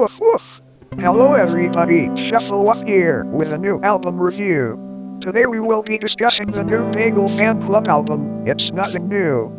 Woof woof! Hello everybody, Shuffle Woof here with a new album review. Today we will be discussing the new BAGEL FANCLUB album, It's Nothing New.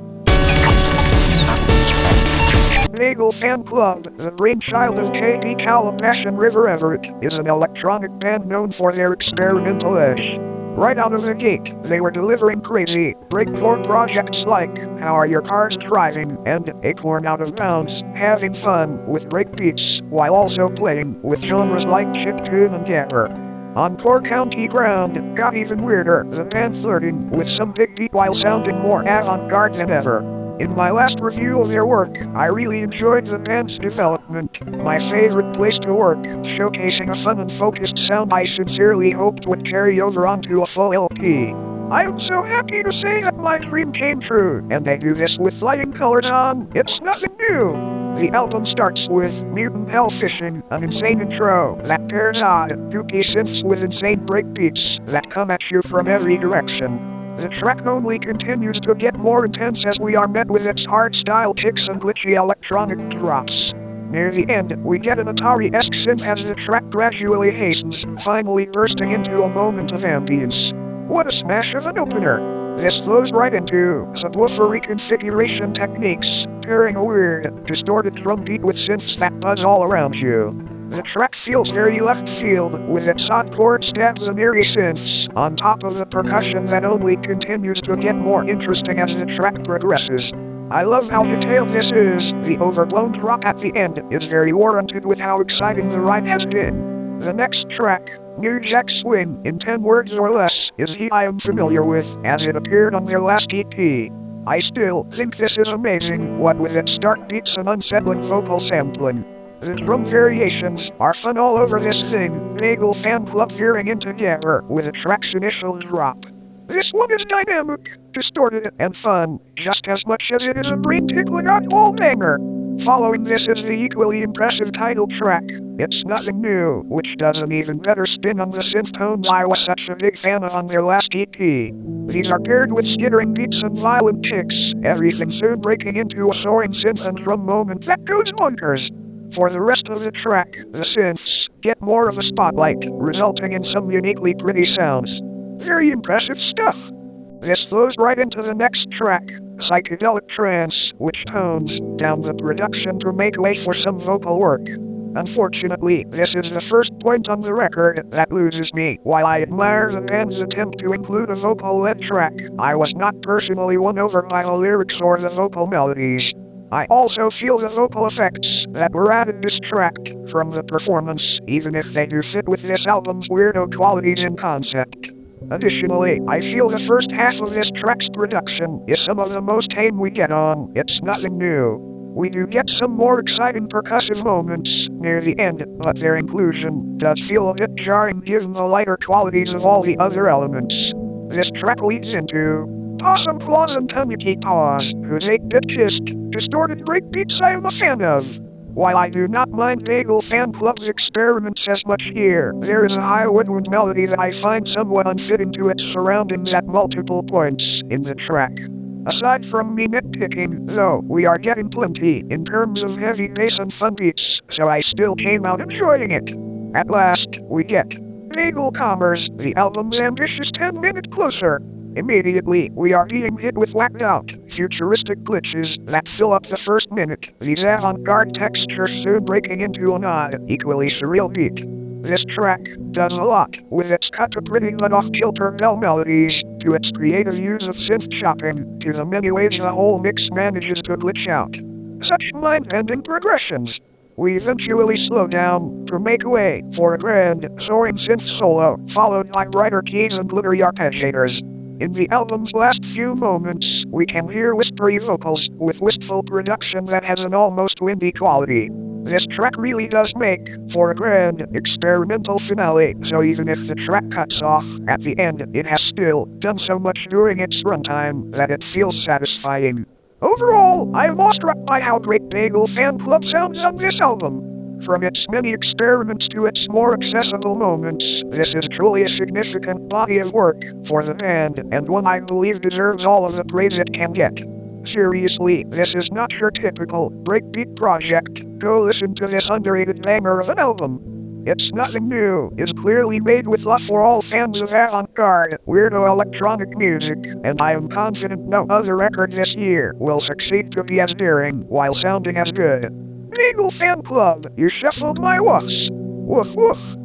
BAGEL FANCLUB, the brainchild of K.B. Calabash and River Everett, is an electronic band known for their experimental edge. Right out of the gate, they were delivering crazy, breakcore projects like How Are Your Cars Driving and Acorn Out of Bounds, having fun with breakbeats, while also playing with genres like chiptune and gabber. On poor county ground, got even weirder, the band flirting with some big beat while sounding more avant-garde than ever. In my last review of their work, I really enjoyed the band's development, my favorite place to work, showcasing a fun and focused sound I sincerely hoped would carry over onto a full LP. I am so happy to say that my dream came true, and they do this with flying colors on It's Nothing New. The album starts with Mutant Hell Fishing, an insane intro that pairs odd, dooky synths with insane breakbeats that come at you from every direction. The track only continues to get more intense as we are met with its hard-style kicks and glitchy electronic drops. Near the end, we get an Atari-esque synth as the track gradually hastens, finally bursting into a moment of ambience. What a smash of an opener! This flows right into subwoofer reconfiguration techniques, pairing a weird, distorted drum beat with synths that buzz all around you. The track feels very left field, with its odd chord stabs and eerie synths, on top of the percussion that only continues to get more interesting as the track progresses. I love how detailed this is. The overblown drop at the end is very warranted with how exciting the ride has been. The next track, New Jack Swing, in 10 words or less, is he I am familiar with, as it appeared on their last EP. I still think this is amazing, what with its stark beats and unsettling vocal sampling. The drum variations are fun all over this thing, BAGEL FANCLUB veering into gabber with the track's initial drop. This one is dynamic, distorted, and fun, just as much as it is a brain-tickling oddball banger. Following this is the equally impressive title track, It's Nothing New, which does an even better spin on the synth tones I was such a big fan of on their last EP. These are paired with skittering beats and violent kicks, everything soon breaking into a soaring synth and drum moment that goes bonkers. For the rest of the track, the synths get more of a spotlight, resulting in some uniquely pretty sounds. Very impressive stuff. This flows right into the next track, Psychedelic Trance, which tones down the production to make way for some vocal work. Unfortunately, this is the first point on the record that loses me. While I admire the band's attempt to include a vocal-led track, I was not personally won over by the lyrics or the vocal melodies. I also feel the vocal effects that were added distract from the performance, even if they do fit with this album's weirdo qualities in concept. Additionally, I feel the first half of this track's production is some of the most tame we get on It's Nothing New. We do get some more exciting percussive moments near the end, but their inclusion does feel a bit jarring given the lighter qualities of all the other elements. This track leads into Possum Claws and Tanuki Paws, whose 8-bit kissed, distorted breakbeats I am a fan of. While I do not mind BAGEL FANCLUB's experiments as much here, there is a high woodwind melody that I find somewhat unfitting to its surroundings at multiple points in the track. Aside from me nitpicking, though, we are getting plenty in terms of heavy bass and fun beats, so I still came out enjoying it. At last, we get bagelcommers, the album's ambitious 10-minute closer. Immediately, we are being hit with whacked-out, futuristic glitches that fill up the first minute, these avant-garde textures soon breaking into an odd, equally surreal beat. This track does a lot, with its cut-to-pretty but off-kilter bell melodies, to its creative use of synth chopping, to the many ways the whole mix manages to glitch out. Such mind-bending progressions. We eventually slow down to make way for a grand, soaring synth solo, followed by brighter keys and glittery arpeggiators. In the album's last few moments, we can hear whispery vocals, with wistful production that has an almost windy quality. This track really does make for a grand, experimental finale, so even if the track cuts off at the end, it has still done so much during its runtime that it feels satisfying. Overall, I am awestruck by how great BAGEL FANCLUB sounds on this album. From its many experiments to its more accessible moments, this is truly a significant body of work for the band, and one I believe deserves all of the praise it can get. Seriously, this is not your typical breakbeat project, go listen to this underrated banger of an album. It's nothing new, it's clearly made with love for all fans of avant-garde, weirdo electronic music, and I am confident no other record this year will succeed to be as daring while sounding as good. BAGEL Fan Club, you shuffled my woofs. Woof woof.